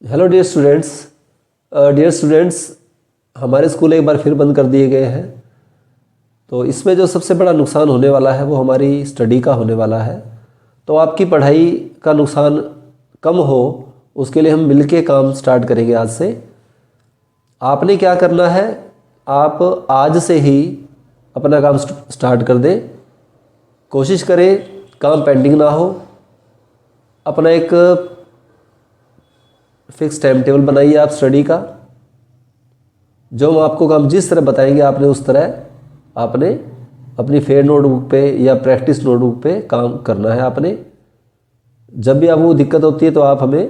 Hello dear students, हमारे school एक बार फिर बंद कर दिए गए हैं। तो इसमें जो सबसे बड़ा नुकसान होने वाला है वो हमारी स्टडी का होने वाला है। तो आपकी पढ़ाई का नुकसान कम हो, उसके लिए हम मिलके काम स्टार्ट करेंगे आज से। आपने क्या करना है, आप आज से ही अपना काम स्टार्ट कर दें। कोशिश करें काम पेंडिंग ना हो। अपना एक फिक्स टाइम टेबल बनाइए आप स्टडी का। जो हम आपको काम जिस तरह बताएंगे आपने उस तरह आपने अपनी फेयर नोटबुक पे या प्रैक्टिस नोटबुक पे काम करना है आपने। जब भी आपको दिक्कत होती है तो आप हमें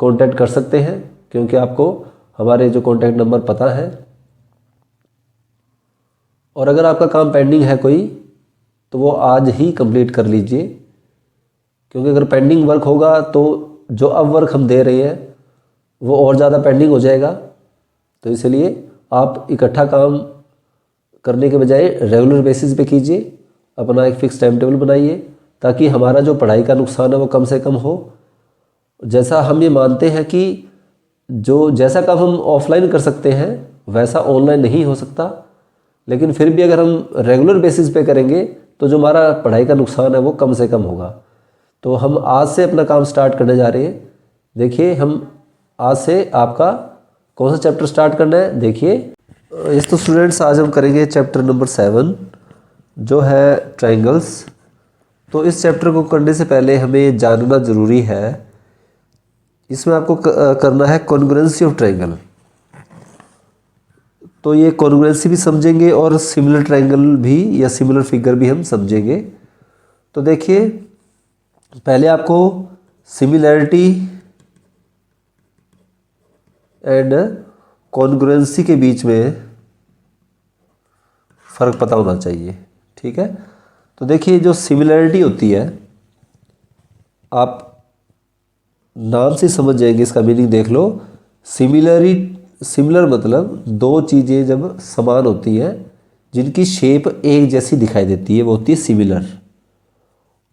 कांटेक्ट कर सकते हैं, क्योंकि आपको हमारे जो कांटेक्ट नंबर पता है। और अगर आपका काम पेंडिंग है कोई तो वो आज ही कंप्लीट कर लीजिए, क्योंकि अगर पेंडिंग वर्क होगा तो जो अब वर्क हम दे रहे हैं वो और ज़्यादा पेंडिंग हो जाएगा। तो इसलिए आप इकट्ठा काम करने के बजाय रेगुलर बेसिस पे कीजिए। अपना एक फ़िक्स टाइम टेबल बनाइए ताकि हमारा जो पढ़ाई का नुकसान है वो कम से कम हो। जैसा हम ये मानते हैं कि जैसा काम हम ऑफलाइन कर सकते हैं वैसा ऑनलाइन नहीं हो सकता, लेकिन फिर भी अगर हम रेगुलर बेसिस पे करेंगे तो जो हमारा पढ़ाई का नुकसान है वो कम से कम होगा। तो हम आज से अपना काम स्टार्ट करने जा रहे हैं। देखिए, हम आज से आपका कौन सा चैप्टर स्टार्ट करना है। देखिए, इस तो स्टूडेंट्स आज हम करेंगे चैप्टर नंबर 7 जो है ट्रायंगल्स। तो इस चैप्टर को करने से पहले हमें जानना ज़रूरी है, इसमें आपको करना है कॉन्ग्रुएंसी ऑफ ट्रायंगल। तो ये कॉन्ग्रुएंसी भी समझेंगे और सिमिलर ट्रायंगल भी या सिमिलर फिगर भी हम समझेंगे। तो देखिए, पहले आपको सिमिलैरिटी एंड कॉन्ग्रुएंसी के बीच में फ़र्क पता होना चाहिए, ठीक है। तो देखिए, जो सिमिलैरिटी होती है आप नाम से समझ जाएंगे, इसका मीनिंग देख लो। सिमिलर मतलब दो चीज़ें जब समान होती हैं जिनकी शेप एक जैसी दिखाई देती है वो होती है सिमिलर।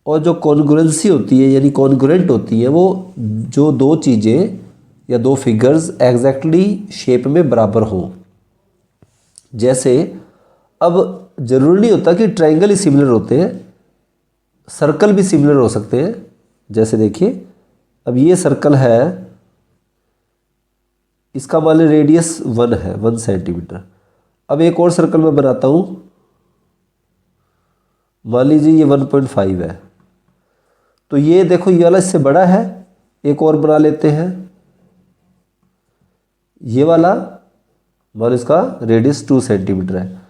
और जो कॉन्ग्रुएंसी होती है यानी कॉन्ग्रुएंट होती है वो जो दो चीज़ें या दो फिगर्स एग्जैक्टली शेप में बराबर हों। जैसे अब ज़रूरी नहीं होता कि ट्रायंगल ही सिमिलर होते हैं, सर्कल भी सिमिलर हो सकते हैं। जैसे देखिए, अब ये सर्कल है, इसका मान लीजिए रेडियस 1 है, 1 सेंटीमीटर। अब एक और सर्कल मैं बनाता हूँ, मान लीजिए ये 1.5 है। तो ये देखो, ये वाला इससे बड़ा है। एक और बना लेते हैं, ये वाला मान इसका रेडियस 2 सेंटीमीटर है।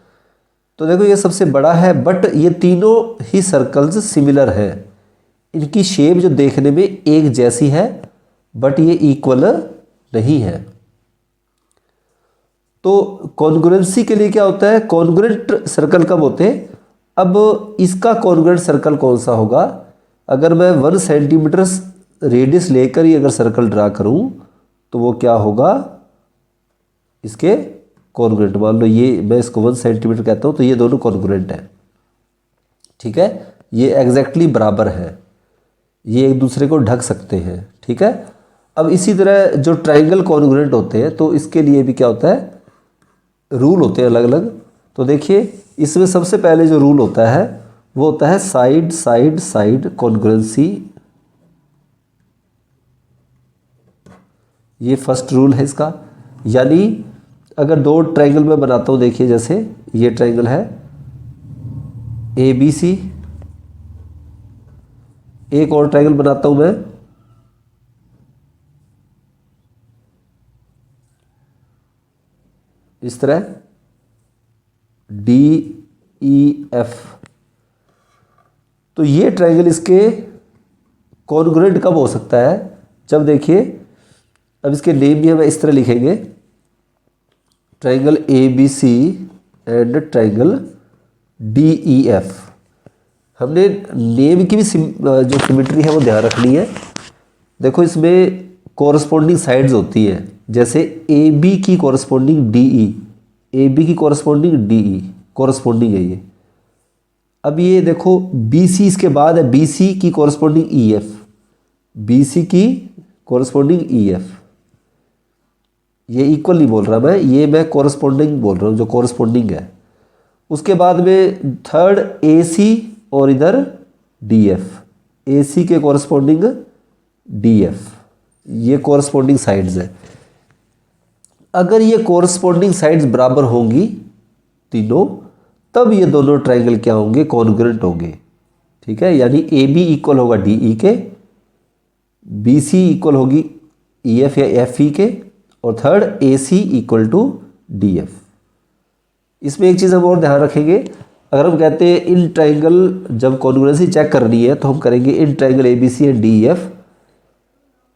तो देखो, ये सबसे बड़ा है, बट ये तीनों ही सर्कल्स सिमिलर हैं। इनकी शेप जो देखने में एक जैसी है बट ये इक्वल नहीं है। तो कॉन्ग्रुएंसी के लिए क्या होता है, कॉन्ग्रुएंट सर्कल कब होते हैं। अब इसका कॉन्ग्रुएंट सर्कल कौन सा होगा, अगर मैं 1 सेंटीमीटर रेडियस लेकर ही अगर सर्कल ड्रा करूं तो वो क्या होगा, इसके कॉन्ग्रुएंट। मान लो ये मैं इसको 1 सेंटीमीटर कहता हूँ तो ये दोनों कॉन्ग्रुएंट हैं, ठीक है। ये एग्जैक्टली बराबर है, ये एक दूसरे को ढक सकते हैं, ठीक है। अब इसी तरह जो ट्रायंगल कॉन्ग्रुएंट होते हैं तो इसके लिए भी क्या होता है, रूल होते हैं अलग अलग। तो देखिए, इसमें सबसे पहले जो रूल होता है वो होता है साइड साइड साइड कॉन्ग्रुएंसी। ये फर्स्ट रूल है इसका। यानी अगर दो ट्रायंगल मैं बनाता हूँ, देखिए जैसे ये ट्रायंगल है ABC, एक और ट्रायंगल बनाता हूँ मैं इस तरह DEF। तो ये ट्रायंगल इसके कॉन्ग्रुएंट कब हो सकता है, जब देखिए, अब इसके नेम भी हम इस तरह लिखेंगे, triangle ABC and triangle DEF। हमने नेम की भी जो सिमेट्री है वो ध्यान रखनी है। देखो, इसमें कॉरस्पॉन्डिंग साइड्स होती है, जैसे AB की कॉरस्पॉन्डिंग DE, AB की कॉरस्पॉन्डिंग DE, कॉरस्पॉन्डिंग है ये। अब ये देखो, BC इसके बाद है, BC की कॉरस्पॉन्डिंग EF, BC की कॉरस्पॉन्डिंग EF। ये इक्वल नहीं बोल रहा मैं, ये मैं कोरस्पोंडिंग बोल रहा हूँ, जो कोरस्पोंडिंग है। उसके बाद में थर्ड AC और इधर DF, AC के कोरस्पोंडिंग DF, ये कोरस्पोंडिंग साइड्स है। अगर ये कोरस्पोंडिंग साइड्स बराबर होंगी तीनों, तब ये दोनों ट्रायंगल क्या होंगे, कॉन्ग्रुएंट होंगे। ठीक है, यानी AB इक्वल होगा DE के, BC इक्वल होगी EF या FE के, और third AC equal to DF। इसमें एक चीज़ हम और ध्यान रखेंगे, अगर हम कहते हैं इन ट्रायंगल जब कॉन्ग्रुएंसी चेक करनी है तो हम करेंगे in triangle ABC and DEF,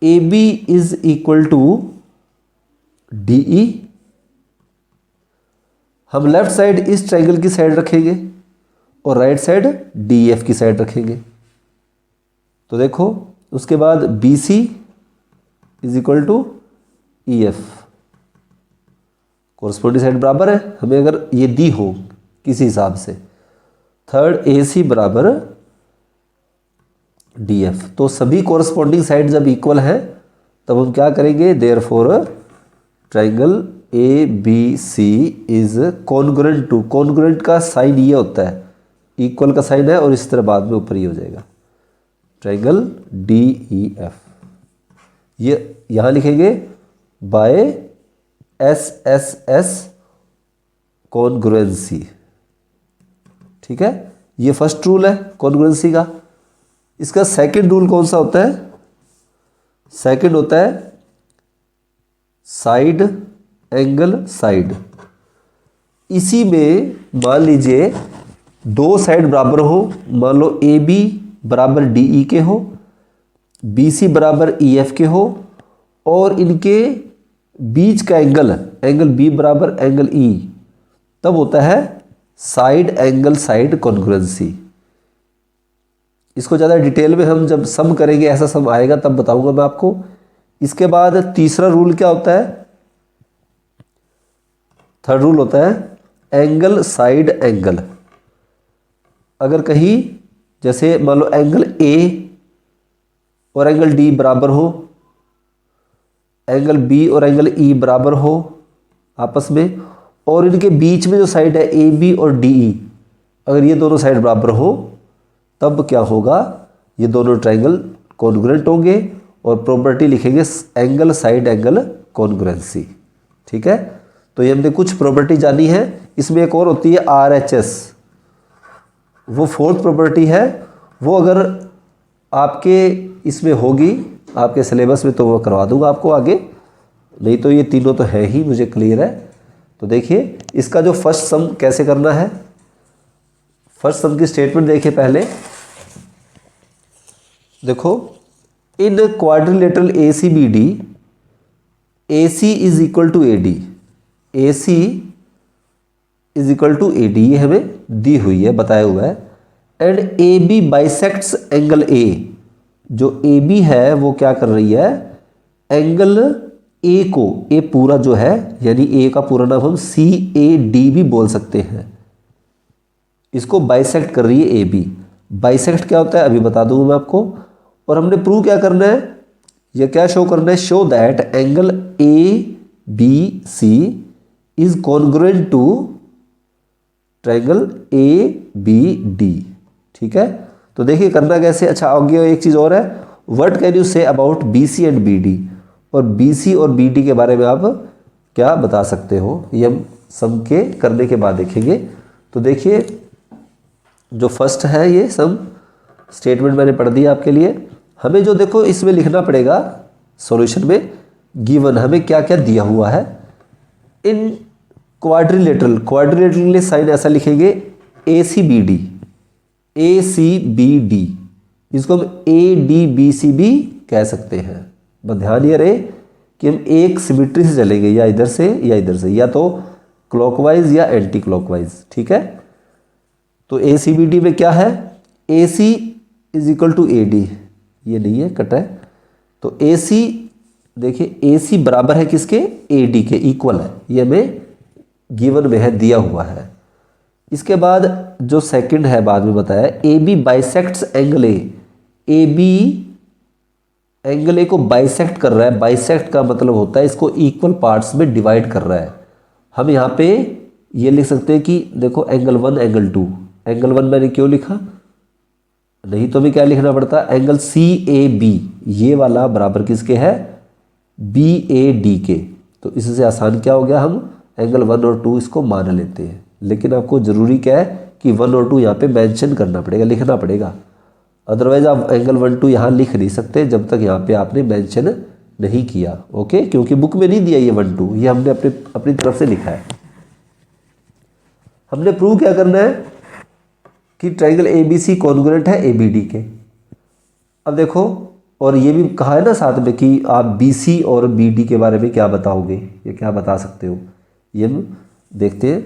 AB is equal to DE। हम लेफ्ट साइड इस ट्रायंगल की साइड रखेंगे और राइट साइड DEF की साइड रखेंगे। तो देखो उसके बाद BC is equal to EF, corresponding side बराबर है हमें अगर ये दी हो किसी हिसाब से। थर्ड AC बराबर DF, तो सभी कोरस्पोंडिंग साइड जब इक्वल है तब हम क्या करेंगे, therefore triangle ABC is congruent to, congruent का साइन ये होता है, इक्वल का साइन है और इस तरह बाद में ऊपर ही हो जाएगा, ट्रायंगल DEF। ये यहाँ लिखेंगे बाय SSS कॉन्ग्रुएंसी। ठीक है, ये फर्स्ट रूल है कॉन्ग्रुएंसी का। इसका सेकंड रूल कौन सा होता है, सेकंड होता है साइड एंगल साइड। इसी में मान लीजिए दो साइड बराबर हो, मान लो AB बराबर DE के हो, BC बराबर EF के हो, और इनके बीच का एंगल B बराबर एंगल E, तब होता है साइड एंगल साइड कॉन्ग्रुएंसी। इसको ज़्यादा डिटेल में हम जब सम करेंगे, ऐसा सम आएगा तब बताऊंगा मैं आपको। इसके बाद तीसरा रूल क्या होता है, थर्ड रूल होता है एंगल साइड एंगल। अगर कहीं जैसे मान लो एंगल A और एंगल D बराबर हो, एंगल B और एंगल E बराबर हो आपस में, और इनके बीच में जो साइड है AB और DE, अगर ये दोनों साइड बराबर हो तब क्या होगा, ये दोनों ट्रायंगल कॉन्ग्रुएंट होंगे और प्रॉपर्टी लिखेंगे एंगल साइड एंगल कॉन्ग्रुएंसी। ठीक है, तो ये हमने कुछ प्रॉपर्टी जानी है। इसमें एक और होती है RHS, वो फोर्थ प्रॉपर्टी है। वो अगर आपके इसमें होगी आपके सिलेबस में तो वो करवा दूंगा आपको आगे, नहीं तो ये तीनों तो है ही, मुझे क्लियर है। तो देखिए इसका जो फर्स्ट सम कैसे करना है, फर्स्ट सम की स्टेटमेंट देखिए पहले। देखो in quadrilateral ACBD, AC is equal to AD, AC is equal to AD, ये हमें दी हुई है, बताया हुआ है। And AB bisects angle A, जो AB है वो क्या कर रही है, एंगल A को, A पूरा जो है यानी A का पूरा नाम हम CAD भी बोल सकते हैं, इसको बाइसेक्ट कर रही है AB। बाइसेक्ट क्या होता है अभी बता दूंगा मैं आपको। और हमने प्रूव क्या करना है, ये क्या शो करना है, show that angle ABC is congruent to triangle ABD। ठीक है, तो देखिए करना कैसे। अच्छा आगे एक चीज़ और है, what can you say about BC and BD, और BC और BD के बारे में आप क्या बता सकते हो, ये हम सम के करने के बाद देखेंगे। तो देखिए जो फर्स्ट है ये सम स्टेटमेंट मैंने पढ़ दिया आपके लिए। हमें जो देखो इसमें लिखना पड़ेगा सॉल्यूशन में, गिवन हमें क्या क्या दिया हुआ है। इन क्वाड्रिलेटरल, क्वाड्रिलेटरल के लिए साइन ऐसा लिखेंगे ACBD, ACBD, इसको हम ADBC भी कह सकते हैं। बस ध्यान ये रहे कि हम एक सिमेट्री से चलेंगे, या इधर से या इधर से, या तो क्लॉकवाइज या एंटी क्लॉकवाइज। ठीक है, तो ACBD में क्या है, AC is equal to AD, ये नहीं है कट है, तो AC देखिए AC बराबर है किसके, AD के, इक्वल है, ये हमें गिवन में है, दिया हुआ है। इसके बाद जो सेकंड है बाद में बताया, AB bisects angle A, AB angle A को बाइसेक्ट कर रहा है। बाइसेक्ट का मतलब होता है इसको इक्वल पार्ट्स में डिवाइड कर रहा है। हम यहाँ पे ये लिख सकते हैं कि देखो एंगल 1 एंगल 2। एंगल 1 मैंने क्यों लिखा, नहीं तो हमें क्या लिखना पड़ता, एंगल CAB ये वाला बराबर किसके है, BAD के। तो इससे आसान क्या हो गया, हम एंगल 1 और 2 इसको मान लेते हैं। लेकिन आपको ज़रूरी क्या है कि 1 और 2 यहाँ पे मेंशन करना पड़ेगा, लिखना पड़ेगा। अदरवाइज आप एंगल 1 2 यहाँ लिख नहीं सकते जब तक यहाँ पे आपने मेंशन नहीं किया। ओके, क्योंकि बुक में नहीं दिया ये 1 2, ये हमने अपनी तरफ से लिखा है। हमने प्रूव क्या करना है कि ट्राइंगल ABC कॉन्ग्रुएंट है ABD के। अब देखो, और ये भी कहा है ना साथ में कि आप BC और BD के बारे में क्या बताओगे, ये क्या बता सकते हो, ये हम देखते हैं।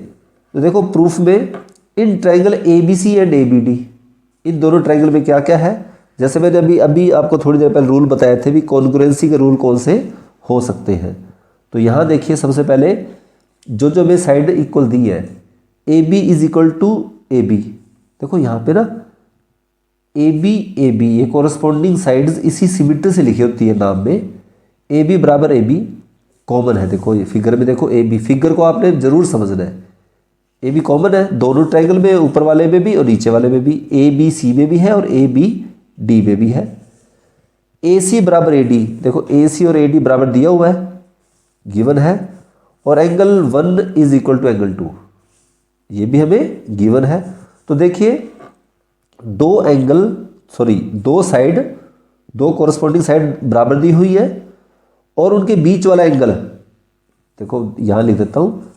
तो देखो प्रूफ में in triangle ABC and ABD, इन दोनों ट्राइंगल में क्या क्या है, जैसे मैंने अभी आपको थोड़ी देर पहले रूल बताए थे भी कॉन्ग्रुएंसी के रूल कौन से हो सकते हैं। तो यहाँ देखिए सबसे पहले जो हमें साइड इक्वल दी है, AB is equal to AB। देखो यहाँ पे ना AB ये कॉरस्पॉन्डिंग साइड्स इसी सिमिट्री से लिखी होती है नाम में। AB बराबर AB कॉमन है। देखो ये फिगर में देखो AB, फिगर को आपने जरूर समझना है। AB कॉमन है दोनों ट्राइंगल में, ऊपर वाले में भी और नीचे वाले में भी। ABC में भी है और ABD में भी है। AC बराबर AD, देखो AC और AD बराबर दिया हुआ है, गिवन है। और angle 1 is equal to angle 2, ये भी हमें गिवन है। तो देखिए दो साइड, दो कॉरस्पॉन्डिंग साइड बराबर दी हुई है और उनके बीच वाला एंगल, देखो यहाँ लिख देता हूँ।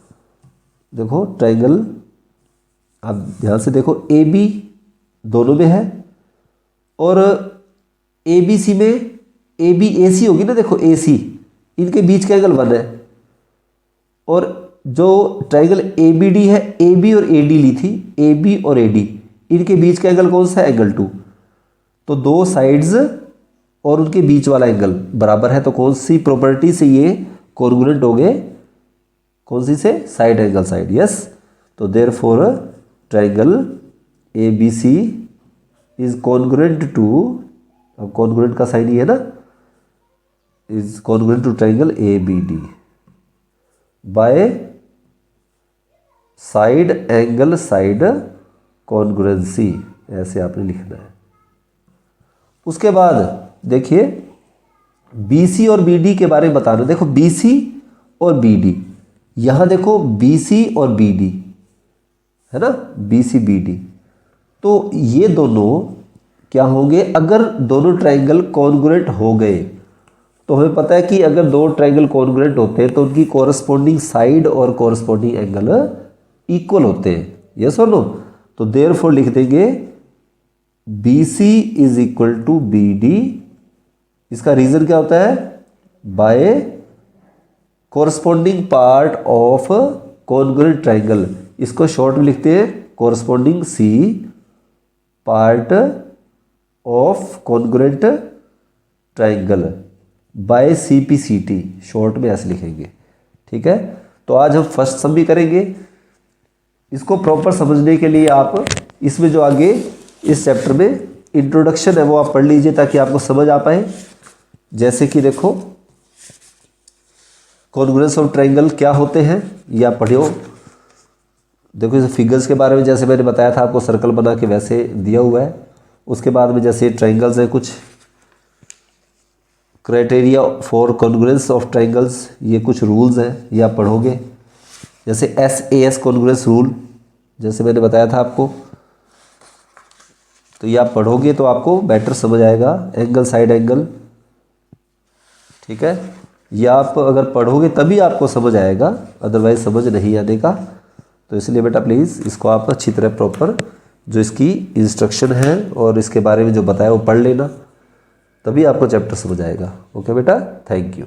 देखो ट्राइंगल, आप ध्यान से देखो AB दोनों में है और ABC में ABAC होगी ना, देखो AC, इनके बीच का एंगल 1 है। और जो ट्राइंगल ABD है, AB और AD ली थी, AB और AD इनके बीच का एंगल कौन सा है, एंगल 2। तो दो साइड्स और उनके बीच वाला एंगल बराबर है, तो कौन सी प्रॉपर्टी से ये कॉन्ग्रुएंट हो गए, कौन सी से, साइड एंगल साइड, यस। तो therefore triangle ABC is congruent to, अब कॉन्ग्रुएंट का साइन ये है ना, is congruent to triangle ABD by side angle side congruency, ऐसे आपने लिखना है। उसके बाद देखिए BC और BD के बारे में बताना। देखो BC और BD, यहाँ देखो BC और BD है ना, BC BD, तो ये दोनों क्या होंगे, अगर दोनों ट्राइंगल कॉन्ग्रुएंट हो गए तो हमें पता है कि अगर दो ट्राइंगल कॉन्ग्रुएंट होते हैं तो उनकी कॉरस्पॉन्डिंग साइड और कॉरस्पॉन्डिंग एंगल इक्वल होते हैं, यस और नो। तो देयरफॉर लिख देंगे BC is equal to BD। इसका रीजन क्या होता है, by corresponding part of congruent triangle, इसको शॉर्ट में लिखते हैं corresponding C part of congruent triangle by CPCT, short में ऐसे लिखेंगे, ठीक है। तो आज हम फर्स्ट सम भी करेंगे। इसको प्रॉपर समझने के लिए आप इसमें जो आगे इस चैप्टर में इंट्रोडक्शन है वो आप पढ़ लीजिए ताकि आपको समझ आ पाए। जैसे कि देखो कॉन्ग्रुएंस ऑफ ट्राइंगल क्या होते हैं ये आप पढ़ियो। देखो इस फिगर्स के बारे में जैसे मैंने बताया था आपको, सर्कल बना के वैसे दिया हुआ है। उसके बाद में जैसे ट्राइंगल्स हैं, कुछ criteria for congruence of triangles, ये कुछ रूल्स हैं, ये आप पढ़ोगे। जैसे SAS कॉन्ग्रुएंस रूल, जैसे मैंने बताया था आपको, तो ये आप पढ़ोगे तो आपको बेटर समझ आएगा। एंगल साइड एंगल, ठीक है, ये आप अगर पढ़ोगे तभी आपको समझ आएगा, अदरवाइज समझ नहीं आने का। तो इसलिए बेटा प्लीज़ इसको आप अच्छी तरह प्रॉपर जो इसकी इंस्ट्रक्शन है और इसके बारे में जो बताया वो पढ़ लेना, तभी आपको चैप्टर समझ आएगा। ओके बेटा, थैंक यू।